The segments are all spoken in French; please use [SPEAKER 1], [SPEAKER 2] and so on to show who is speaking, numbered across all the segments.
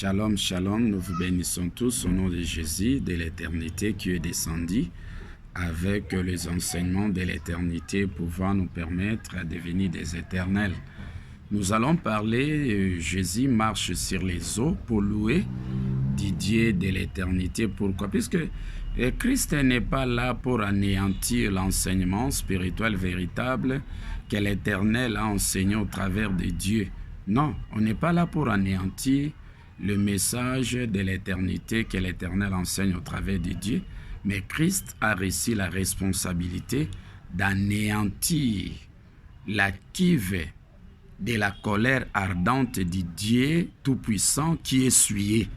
[SPEAKER 1] Shalom, shalom, nous vous bénissons tous au nom de Jésus, de l'éternité qui est descendu avec les enseignements de l'éternité pouvant nous permettre de devenir des éternels. Nous allons parler, Jésus marche sur les eaux pour louer Dieu de l'éternité. Pourquoi? Puisque Christ n'est pas là pour anéantir l'enseignement spirituel véritable que l'Éternel a enseigné au travers de Dieu. Non, on n'est pas là pour anéantir le message de l'éternité que l'Éternel enseigne au travers de Dieu, mais Christ a reçu la responsabilité d'anéantir la cuve de la colère ardente du Dieu Tout-Puissant qui est souillé,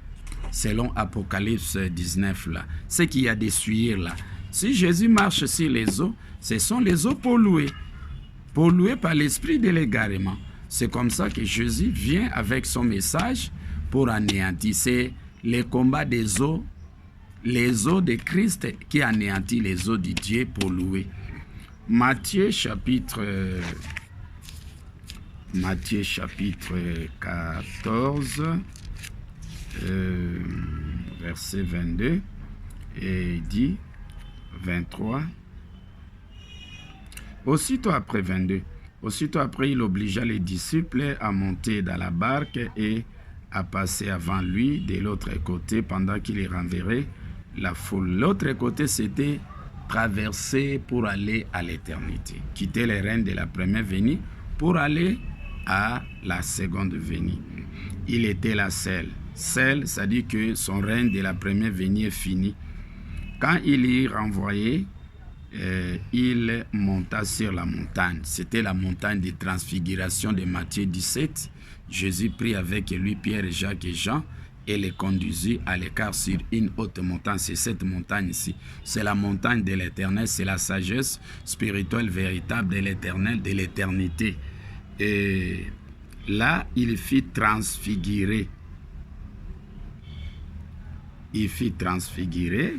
[SPEAKER 1] selon Apocalypse 19 là. Ce qu'il y a d'essuyer là. Si Jésus marche sur les eaux, ce sont les eaux polluées par l'esprit de l'égarement. C'est comme ça que Jésus vient avec son message pour anéantir. C'est le combat des eaux, les eaux de Christ qui anéantit les eaux de Dieu pour louer. Matthieu chapitre 14, verset 22, et il dit 23. Aussitôt après 22, aussitôt après, il obligea les disciples à monter dans la barque et à passer avant lui de l'autre côté pendant qu'il y renverrait la foule. L'autre côté, c'était traverser pour aller à l'éternité, quitter les règnes de la première venue pour aller à la seconde venue. Il était là seul. Seul, ça dit que son règne de la première venue est fini. Quand il y renvoyait, il monta sur la montagne. C'était la montagne de transfiguration de Matthieu 17. Jésus prit avec lui Pierre, Jacques et Jean et les conduisit à l'écart sur une haute montagne. C'est cette montagne ici. C'est la montagne de l'éternel. C'est la sagesse spirituelle véritable de l'éternel, de l'éternité. Et là, il fit transfigurer. Il fit transfigurer.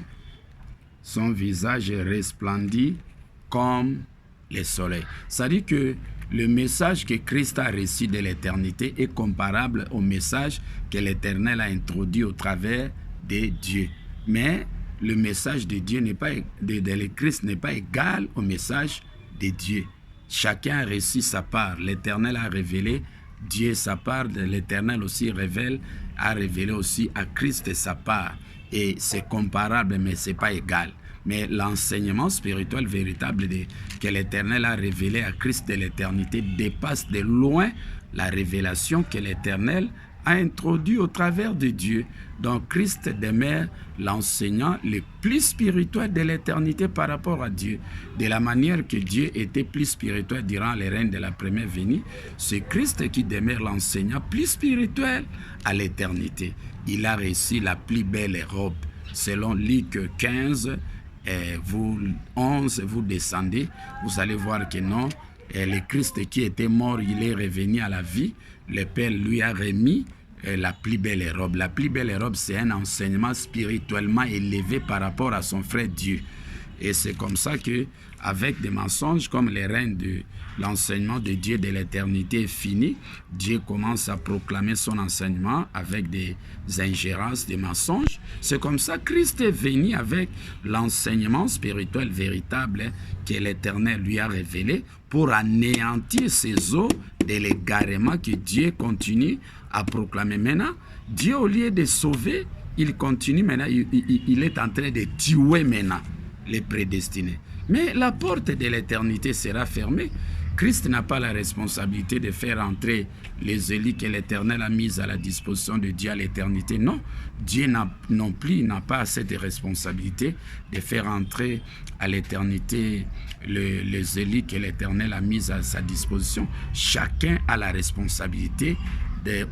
[SPEAKER 1] Son visage resplendit comme le soleil. Ça dit que le message que Christ a reçu de l'éternité est comparable au message que l'Éternel a introduit au travers de Dieu. Mais le message de Dieu n'est pas, de Christ n'est pas égal au message de Dieu. Chacun a reçu sa part. L'Éternel a révélé Dieu sa part. L'Éternel aussi a révélé aussi à Christ sa part. Et c'est comparable, mais ce n'est pas égal. Mais l'enseignement spirituel véritable que l'Éternel a révélé à Christ de l'éternité dépasse de loin la révélation que l'Éternel a introduite au travers de Dieu. Donc Christ demeure l'enseignant le plus spirituel de l'éternité par rapport à Dieu. De la manière que Dieu était plus spirituel durant les règnes de la première venue, c'est Christ qui demeure l'enseignant plus spirituel à l'éternité. Il a reçu la plus belle robe. Selon Luc 15, vous descendez, vous allez voir que non, le Christ qui était mort, il est revenu à la vie. Le Père lui a remis la plus belle robe. La plus belle robe, c'est un enseignement spirituellement élevé par rapport à son frère Dieu. Et c'est comme ça que, avec des mensonges comme les règnes de l'enseignement de Dieu de l'éternité est fini, Dieu commence à proclamer son enseignement avec des ingérences, des mensonges. C'est comme ça que Christ est venu avec l'enseignement spirituel véritable que l'Éternel lui a révélé pour anéantir ces eaux de l'égarement que Dieu continue à proclamer. Maintenant, Dieu, au lieu de sauver, il continue maintenant, il est en train de tuer maintenant les prédestinés. Mais la porte de l'éternité sera fermée. Christ n'a pas la responsabilité de faire entrer les élus que l'Éternel a mis à la disposition de Dieu à l'éternité. Non, Dieu non plus n'a pas cette responsabilité de faire entrer à l'éternité les élus que l'Éternel a mis à sa disposition. Chacun a la responsabilité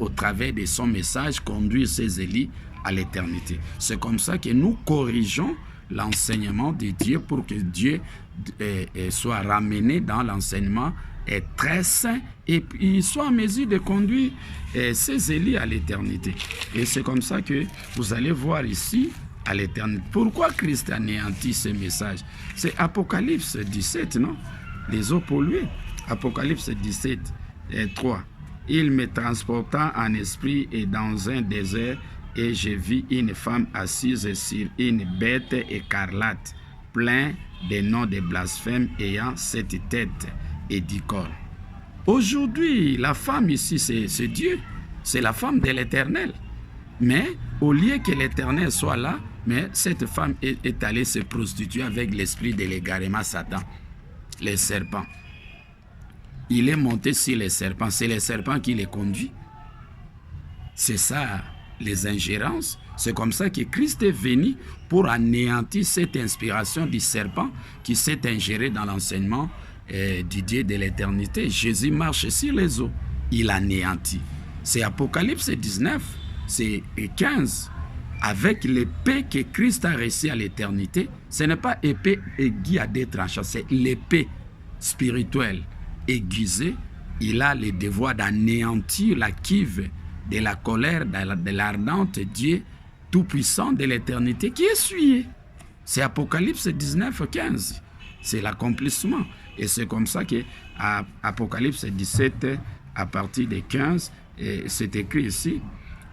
[SPEAKER 1] au travers de son message, conduire ses élus à l'éternité. C'est comme ça que nous corrigeons l'enseignement de Dieu pour que Dieu soit ramené dans l'enseignement très saint et il soit en mesure de conduire ses élus à l'éternité. Et c'est comme ça que vous allez voir ici à l'éternité. Pourquoi Christ anéantit ce message? C'est Apocalypse 17, non? Les eaux polluées. Apocalypse 17, 3. Il me transporta en esprit et dans un désert, et je vis une femme assise sur une bête écarlate, plein des noms de blasphèmes, ayant 7 têtes et 10 cornes. Aujourd'hui, la femme ici, c'est Dieu. C'est la femme de l'Éternel. Mais au lieu que l'Éternel soit là, mais cette femme est allée se prostituer avec l'esprit de l'égarement Satan, les serpents. Il est monté sur les serpents. C'est les serpents qui les conduit. C'est ça, les ingérences. C'est comme ça que Christ est venu pour anéantir cette inspiration du serpent qui s'est ingéré dans l'enseignement du Dieu de l'éternité. Jésus marche sur les eaux. Il anéantit. C'est Apocalypse 19, c'est 15. Avec l'épée que Christ a reçue à l'éternité, ce n'est pas épée aiguë à 2 tranchants, c'est l'épée spirituelle aiguisée. Il a le devoir d'anéantir la cuve de la colère, de l'ardente Dieu tout-puissant de l'éternité qui est essuyé. C'est Apocalypse 19, 15. C'est l'accomplissement. Et c'est comme ça qu'à Apocalypse 17, à partir de 15, c'est écrit ici,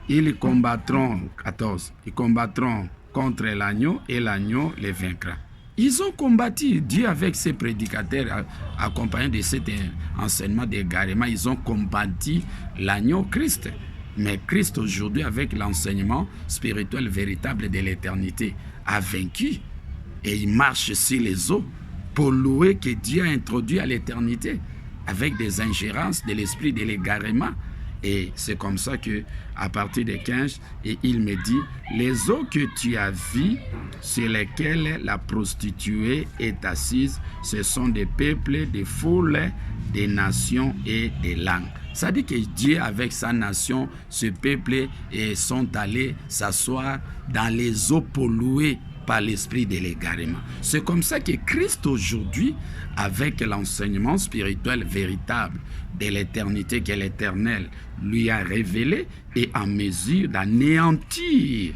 [SPEAKER 1] ils combattront, 14, ils combattront contre l'agneau et l'agneau les vaincra. Ils ont combattu Dieu avec ses prédicateurs accompagnés de cet enseignement d'égarement. Ils ont combattu l'agneau Christ. Mais Christ aujourd'hui, avec l'enseignement spirituel véritable de l'éternité, a vaincu et il marche sur les eaux pour louer que Dieu a introduit à l'éternité avec des ingérences de l'esprit de l'égarement. Et c'est comme ça que, à partir de 15, et il me dit, les eaux que tu as vues, sur lesquelles la prostituée est assise, ce sont des peuples, des foules, des nations et des langues. Ça dit que Dieu, avec sa nation, ce peuple, sont allés s'asseoir dans les eaux polluées par l'esprit de l'égarement. C'est comme ça que Christ aujourd'hui, avec l'enseignement spirituel véritable de l'éternité que l'Éternel lui a révélé, est en mesure d'anéantir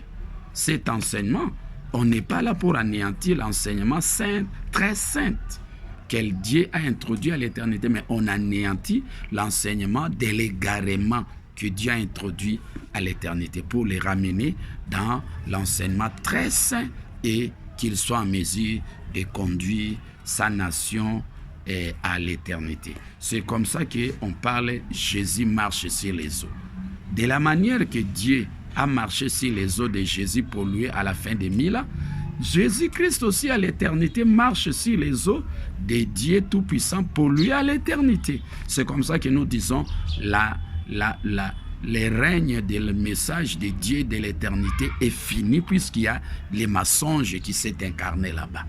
[SPEAKER 1] cet enseignement. On n'est pas là pour anéantir l'enseignement saint, très saint, quel Dieu a introduit à l'éternité, mais on anéantit l'enseignement de l'égarement que Dieu a introduit à l'éternité pour les ramener dans l'enseignement très saint et qu'il soit en mesure de conduire sa nation à l'éternité. C'est comme ça qu'on parle, Jésus marche sur les eaux. De la manière que Dieu a marché sur les eaux de Jésus pour lui à la fin des 1000 ans, Jésus-Christ aussi à l'éternité marche sur les eaux de Dieu Tout-Puissant pour lui à l'éternité. C'est comme ça que nous disons le règne du message de Dieu de l'éternité est fini puisqu'il y a les mensonges qui s'est incarné là-bas.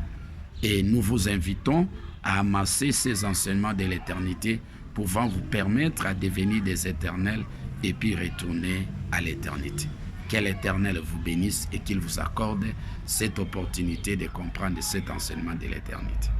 [SPEAKER 1] Et nous vous invitons à amasser ces enseignements de l'éternité pouvant vous permettre à devenir des éternels et puis retourner à l'éternité. Que l'Éternel vous bénisse et qu'il vous accorde cette opportunité de comprendre cet enseignement de l'éternité.